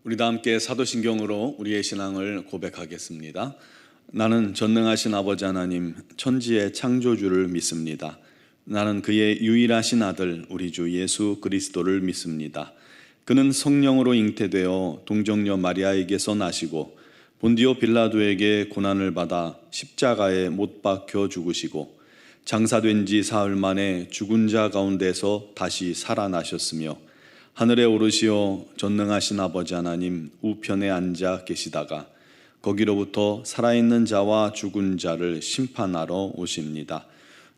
우리 다 함께 사도신경으로 우리의 신앙을 고백하겠습니다. 나는 전능하신 아버지 하나님, 천지의 창조주를 믿습니다. 나는 그의 유일하신 아들 우리 주 예수 그리스도를 믿습니다. 그는 성령으로 잉태되어 동정녀 마리아에게서 나시고 본디오 빌라도에게 고난을 받아 십자가에 못 박혀 죽으시고 장사된 지 사흘 만에 죽은 자 가운데서 다시 살아나셨으며 하늘에 오르시어 전능하신 아버지 하나님 우편에 앉아 계시다가 거기로부터 살아있는 자와 죽은 자를 심판하러 오십니다.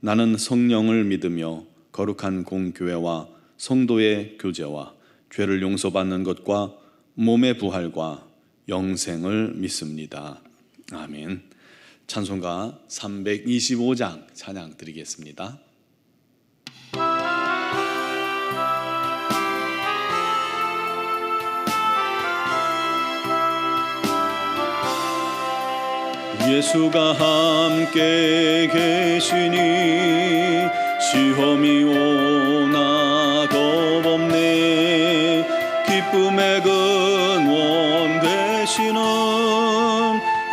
나는 성령을 믿으며 거룩한 공교회와 성도의 교제와 죄를 용서받는 것과 몸의 부활과 영생을 믿습니다. 아멘. 찬송가 325장 찬양 드리겠습니다. 예수가 함께 계시니 시험이 오나 겁없네. 기쁨의 근원 되시는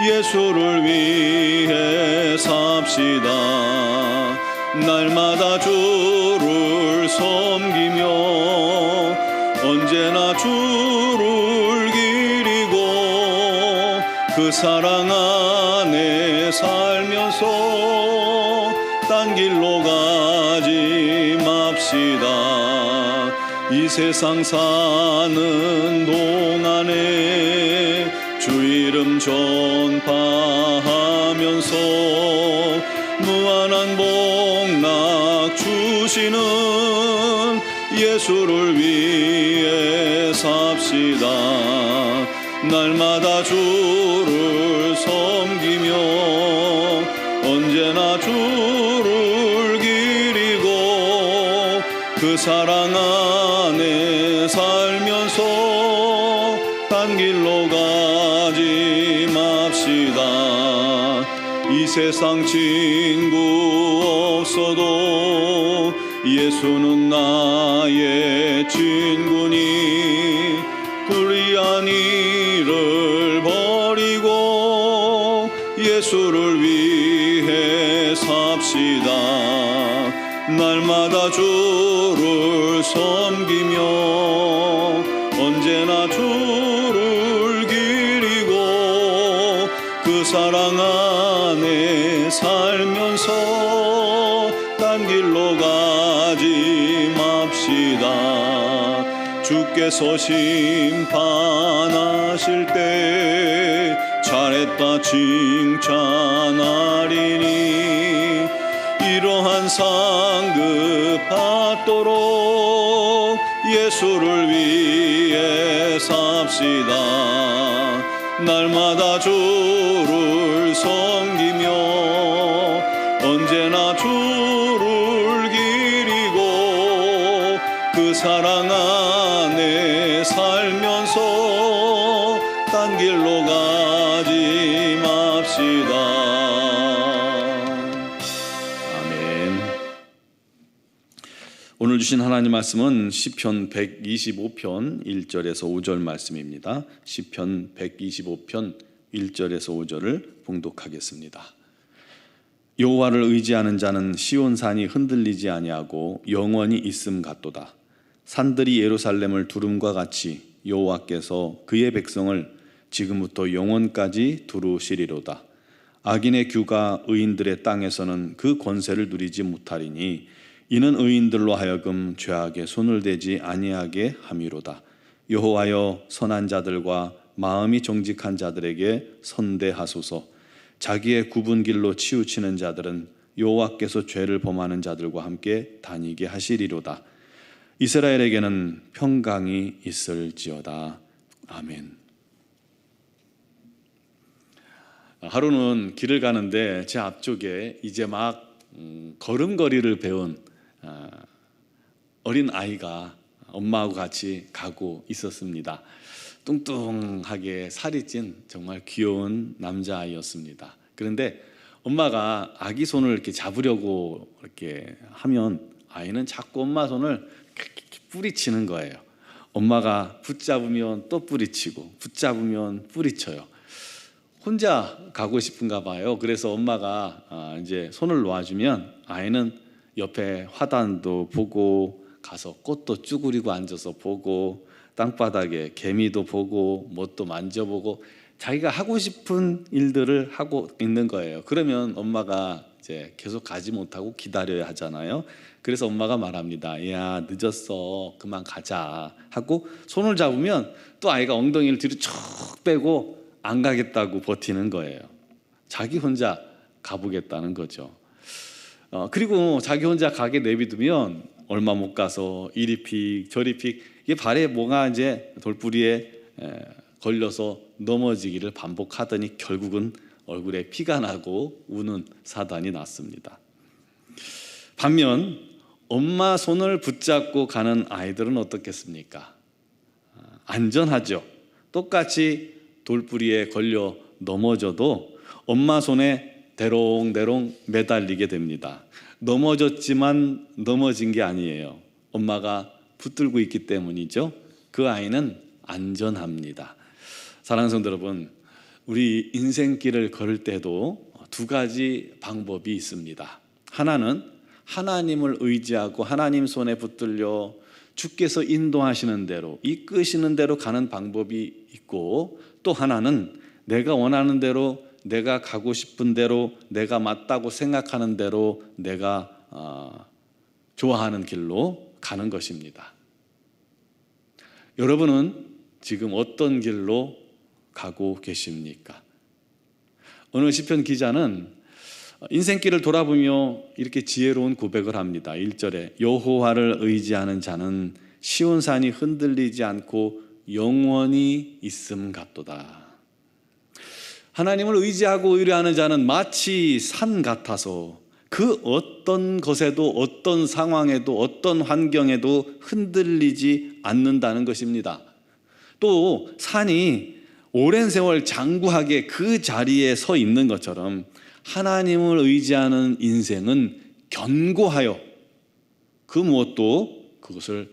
예수를 위해 삽시다. 날마다 주를 섬기며 언제나 주를 기리고 그 사랑 안에 살면서 딴 길로 가지 맙시다. 이 세상 사는 동안에 주 이름 전파하면서 무한한 복락 주시는 예수를 위해 삽시다. 날마다 주를 섬기며 언제나 주를 기리고 그 사랑 안에 살면서 딴 길로 가지 맙시다. 이 세상 친구 없어도 예수는 나의 친구니 불의한 일을 버리고 예수를 위해 삽시다. 날마다 주를 섬기며 언제나 주를 기리고 그 사랑 안에 살면서 딴 길로 가지 맙시다. 주께서 심판하실 때 잘했다 칭찬하리니 이러한 상급 받도록 예수를 위해 삽시다. 날마다 주를 섬기며 언제나 주를 기리고 그 사랑 안에 살면서 딴 길로 가지 맙시다. 아멘. 오늘 주신 하나님 말씀은 시편 125편 1절에서 5절 말씀입니다. 시편 125편 1절에서 5절을 봉독하겠습니다. 여호와를 의지하는 자는 시온산이 흔들리지 아니하고 영원히 있음 같도다. 산들이 예루살렘을 두름과 같이 여호와께서 그의 백성을 지금부터 영원까지 두루시리로다. 악인의 규가 의인들의 땅에서는 그 권세를 누리지 못하리니 이는 의인들로 하여금 죄악에 손을 대지 아니하게 함이로다. 여호와여 선한 자들과 마음이 정직한 자들에게 선대하소서. 자기의 굽은 길로 치우치는 자들은 여호와께서 죄를 범하는 자들과 함께 다니게 하시리로다. 이스라엘에게는 평강이 있을지어다. 아멘. 하루는 길을 가는데 제 앞쪽에 이제 막 걸음걸이를 배운 어린 아이가 엄마하고 같이 가고 있었습니다. 뚱뚱하게 살이 찐 정말 귀여운 남자아이였습니다. 그런데 엄마가 아기 손을 이렇게 잡으려고 이렇게 하면 아이는 자꾸 엄마 손을 이렇게 뿌리치는 거예요. 엄마가 붙잡으면 또 뿌리치고 붙잡으면 뿌리쳐요. 혼자 가고 싶은가 봐요. 그래서 엄마가 이제 손을 놓아주면 아이는 옆에 화단도 보고 가서 꽃도 쭈그리고 앉아서 보고 땅바닥에 개미도 보고 뭣도 만져보고 자기가 하고 싶은 일들을 하고 있는 거예요. 그러면 엄마가 이제 계속 가지 못하고 기다려야 하잖아요. 그래서 엄마가 말합니다. 야, 늦었어. 그만 가자 하고 손을 잡으면 또 아이가 엉덩이를 뒤로 쭉 빼고 안 가겠다고 버티는 거예요. 자기 혼자 가보겠다는 거죠. 그리고 자기 혼자 가게 내비두면 얼마 못 가서 이리 픽 저리 픽 이게 발에 뭐가 이제 돌부리에 걸려서 넘어지기를 반복하더니 결국은 얼굴에 피가 나고 우는 사단이 났습니다. 반면 엄마 손을 붙잡고 가는 아이들은 어떻겠습니까? 안전하죠. 똑같이 돌부리에 걸려 넘어져도 엄마 손에 대롱대롱 매달리게 됩니다. 넘어졌지만 넘어진 게 아니에요. 엄마가 붙들고 있기 때문이죠. 그 아이는 안전합니다. 사랑하는 성도 여러분, 우리 인생길을 걸을 때도 두 가지 방법이 있습니다. 하나는 하나님을 의지하고 하나님 손에 붙들려 주께서 인도하시는 대로 이끄시는 대로 가는 방법이 있고, 또 하나는 내가 원하는 대로 내가 가고 싶은 대로 내가 맞다고 생각하는 대로 내가 좋아하는 길로 가는 것입니다. 여러분은 지금 어떤 길로 가고 계십니까? 오늘 시편 기자는 인생길을 돌아보며 이렇게 지혜로운 고백을 합니다. 1절에 여호와를 의지하는 자는 시온산이 흔들리지 않고 영원히 있음 같도다. 하나님을 의지하고 의뢰하는 자는 마치 산 같아서 그 어떤 것에도 어떤 상황에도 어떤 환경에도 흔들리지 않는다는 것입니다. 또 산이 오랜 세월 장구하게 그 자리에 서 있는 것처럼 하나님을 의지하는 인생은 견고하여 그 무엇도 그것을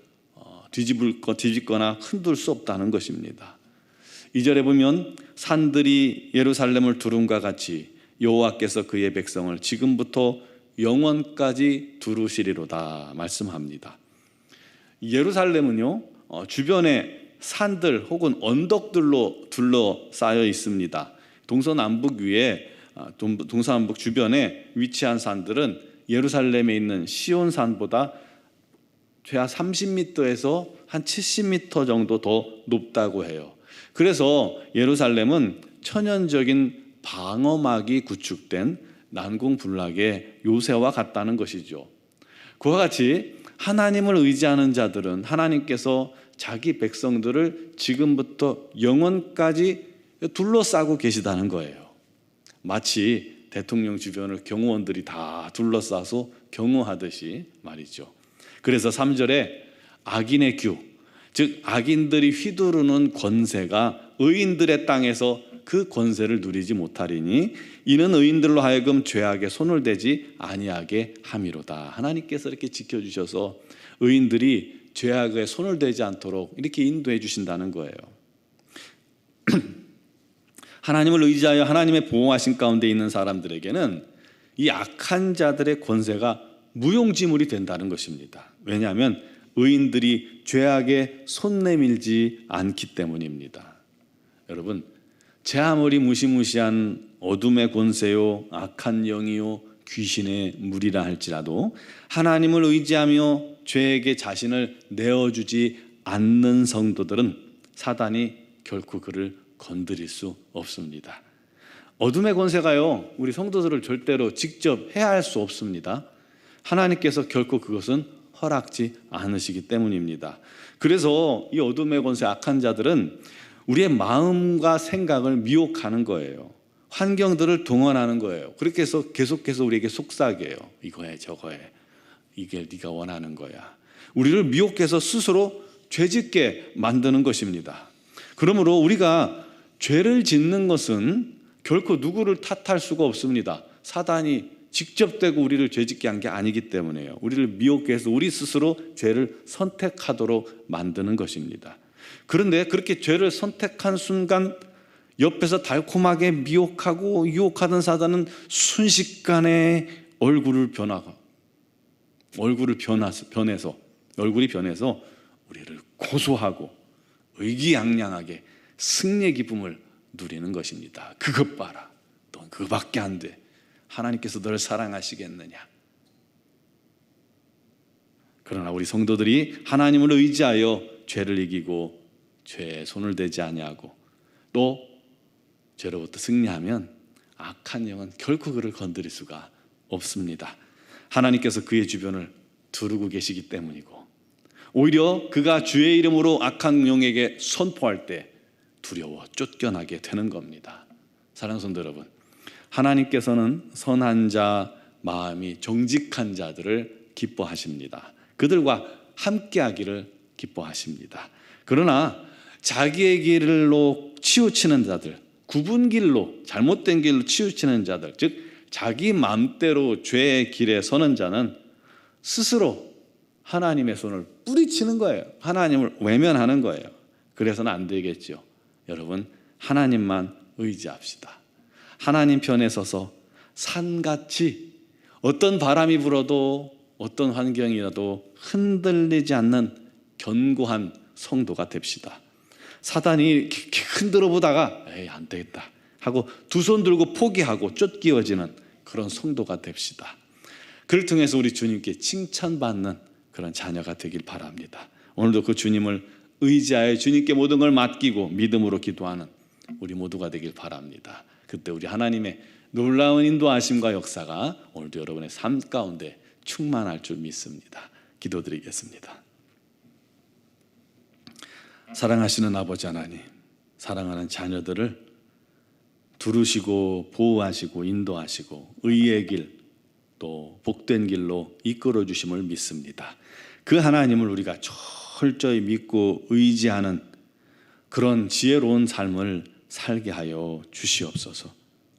뒤집거나 흔들 수 없다는 것입니다. 2절에 보면 산들이 예루살렘을 두름과 같이 여호와께서 그의 백성을 지금부터 영원까지 두루시리로다 말씀합니다. 예루살렘은요 주변에 산들 혹은 언덕들로 둘러싸여 있습니다. 동서남북 위에 동서남북 주변에 위치한 산들은 예루살렘에 있는 시온산보다 최하 30m에서 한 70m 정도 더 높다고 해요. 그래서 예루살렘은 천연적인 방어막이 구축된 난공불락의 요새와 같다는 것이죠. 그와 같이 하나님을 의지하는 자들은 하나님께서 자기 백성들을 지금부터 영원까지 둘러싸고 계시다는 거예요. 마치 대통령 주변을 경호원들이 다 둘러싸서 경호하듯이 말이죠. 그래서 3절에 악인의 규, 즉 악인들이 휘두르는 권세가 의인들의 땅에서 그 권세를 누리지 못하리니 이는 의인들로 하여금 죄악에 손을 대지 아니하게 함이로다. 하나님께서 이렇게 지켜주셔서 의인들이 죄악에 손을 대지 않도록 이렇게 인도해 주신다는 거예요. 하나님을 의지하여 하나님의 보호하신 가운데 있는 사람들에게는 이 악한 자들의 권세가 무용지물이 된다는 것입니다. 왜냐하면 의인들이 죄악에 손 내밀지 않기 때문입니다. 여러분, 제 아무리 무시무시한 어둠의 권세요 악한 영이요 귀신의 무리라 할지라도 하나님을 의지하며 죄에게 자신을 내어주지 않는 성도들은 사단이 결코 그를 건드릴 수 없습니다. 어둠의 권세가요 우리 성도들을 절대로 직접 해할 수 없습니다. 하나님께서 결코 그것은 허락지 않으시기 때문입니다. 그래서 이 어둠의 권세 악한 자들은 우리의 마음과 생각을 미혹하는 거예요. 환경들을 동원하는 거예요. 그렇게 해서 계속해서 우리에게 속삭여요. 이거해 저거해. 이게 네가 원하는 거야. 우리를 미혹해서 스스로 죄짓게 만드는 것입니다. 그러므로 우리가 죄를 짓는 것은 결코 누구를 탓할 수가 없습니다. 사단이 직접 되고 우리를 죄짓게 한 게 아니기 때문에요. 우리를 미혹해 해서 우리 스스로 죄를 선택하도록 만드는 것입니다. 그런데 그렇게 죄를 선택한 순간 옆에서 달콤하게 미혹하고 유혹하던 사단은 순식간에 얼굴이 변해서 우리를 고소하고 의기양양하게 승리의 기쁨을 누리는 것입니다. 그것 봐라. 넌 그거밖에 안 돼. 하나님께서 너를 사랑하시겠느냐. 그러나 우리 성도들이 하나님을 의지하여 죄를 이기고 죄에 손을 대지 아니하고 또 죄로부터 승리하면 악한 영은 결코 그를 건드릴 수가 없습니다. 하나님께서 그의 주변을 두르고 계시기 때문이고 오히려 그가 주의 이름으로 악한 영에게 선포할 때 두려워 쫓겨나게 되는 겁니다. 사랑하는 성도 여러분, 하나님께서는 선한 자, 마음이 정직한 자들을 기뻐하십니다. 그들과 함께하기를 기뻐하십니다. 그러나 자기의 길로 치우치는 자들, 굽은 길로, 잘못된 길로 치우치는 자들, 즉 자기 마음대로 죄의 길에 서는 자는 스스로 하나님의 손을 뿌리치는 거예요. 하나님을 외면하는 거예요. 그래서는 안 되겠죠. 여러분, 하나님만 의지합시다. 하나님 편에 서서 산같이 어떤 바람이 불어도 어떤 환경이라도 흔들리지 않는 견고한 성도가 됩시다. 사단이 이렇게 흔들어 보다가 에이 안 되겠다 하고 두 손 들고 포기하고 쫓기어지는 그런 성도가 됩시다. 그를 통해서 우리 주님께 칭찬받는 그런 자녀가 되길 바랍니다. 오늘도 그 주님을 의지하여 주님께 모든 걸 맡기고 믿음으로 기도하는 우리 모두가 되길 바랍니다. 그때 우리 하나님의 놀라운 인도하심과 역사가 오늘도 여러분의 삶 가운데 충만할 줄 믿습니다. 기도드리겠습니다. 사랑하시는 아버지 하나님, 사랑하는 자녀들을 두르시고 보호하시고 인도하시고 의의 길, 또 복된 길로 이끌어 주심을 믿습니다. 그 하나님을 우리가 철저히 믿고 의지하는 그런 지혜로운 삶을 살게 하여 주시옵소서.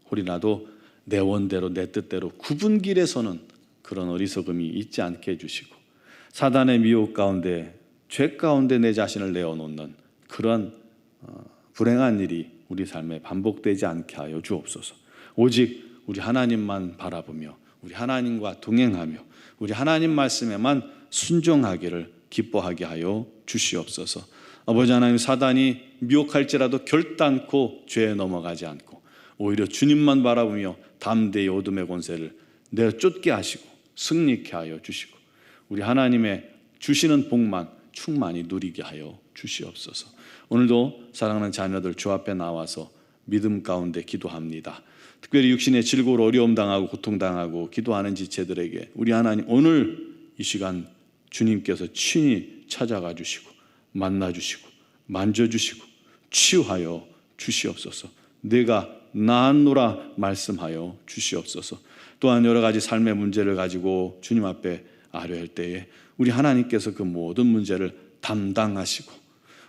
우리라도 내 원대로 내 뜻대로 굽은 길에 서는 그런 어리석음이 있지 않게 해주시고 사단의 미혹 가운데 죄 가운데 내 자신을 내어놓는 그런 불행한 일이 우리 삶에 반복되지 않게 하여 주옵소서. 오직 우리 하나님만 바라보며 우리 하나님과 동행하며 우리 하나님 말씀에만 순종하기를 기뻐하게 하여 주시옵소서. 아버지 하나님, 사단이 미혹할지라도 결단코 죄에 넘어가지 않고 오히려 주님만 바라보며 담대히 어둠의 권세를 내쫓게 하시고 승리케 하여 주시고 우리 하나님의 주시는 복만 충만히 누리게 하여 주시옵소서. 오늘도 사랑하는 자녀들 주 앞에 나와서 믿음 가운데 기도합니다. 특별히 육신의 질고로 어려움 당하고 고통당하고 기도하는 지체들에게 우리 하나님 오늘 이 시간 주님께서 친히 찾아가 주시고 만나 주시고 만져 주시고 치유하여 주시옵소서. 내가 나았노라 말씀하여 주시옵소서. 또한 여러 가지 삶의 문제를 가지고 주님 앞에 아뢰할 때에 우리 하나님께서 그 모든 문제를 담당하시고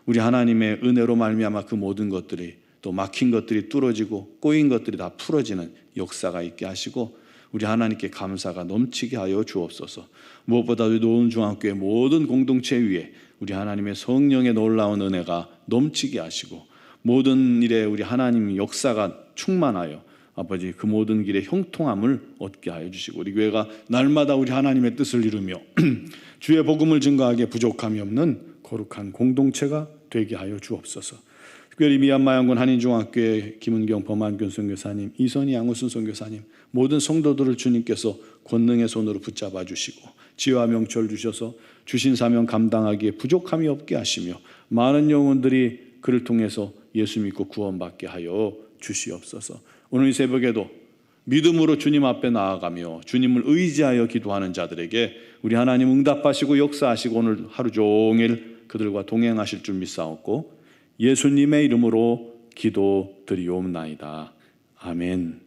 우리 하나님의 은혜로 말미암아 그 모든 것들이 또 막힌 것들이 뚫어지고 꼬인 것들이 다 풀어지는 역사가 있게 하시고 우리 하나님께 감사가 넘치게 하여 주옵소서. 무엇보다도 노원중앙교회 모든 공동체 위에 우리 하나님의 성령의 놀라운 은혜가 넘치게 하시고 모든 일에 우리 하나님의 역사가 충만하여 아버지 그 모든 길에 형통함을 얻게 하여 주시고 우리 교회가 날마다 우리 하나님의 뜻을 이루며 주의 복음을 증거하기에 부족함이 없는 거룩한 공동체가 되게 하여 주옵소서. 특별히 미얀마 양군 한인중학교의 김은경 범한균 선교사님, 이선희 양우순 선교사님 모든 성도들을 주님께서 권능의 손으로 붙잡아 주시고 지혜와 명철 주셔서 주신 사명 감당하기에 부족함이 없게 하시며 많은 영혼들이 그를 통해서 예수 믿고 구원받게 하여 주시옵소서. 오늘 이 새벽에도 믿음으로 주님 앞에 나아가며 주님을 의지하여 기도하는 자들에게 우리 하나님 응답하시고 역사하시고 오늘 하루 종일 그들과 동행하실 줄 믿사옵고 예수님의 이름으로 기도드리옵나이다. 아멘.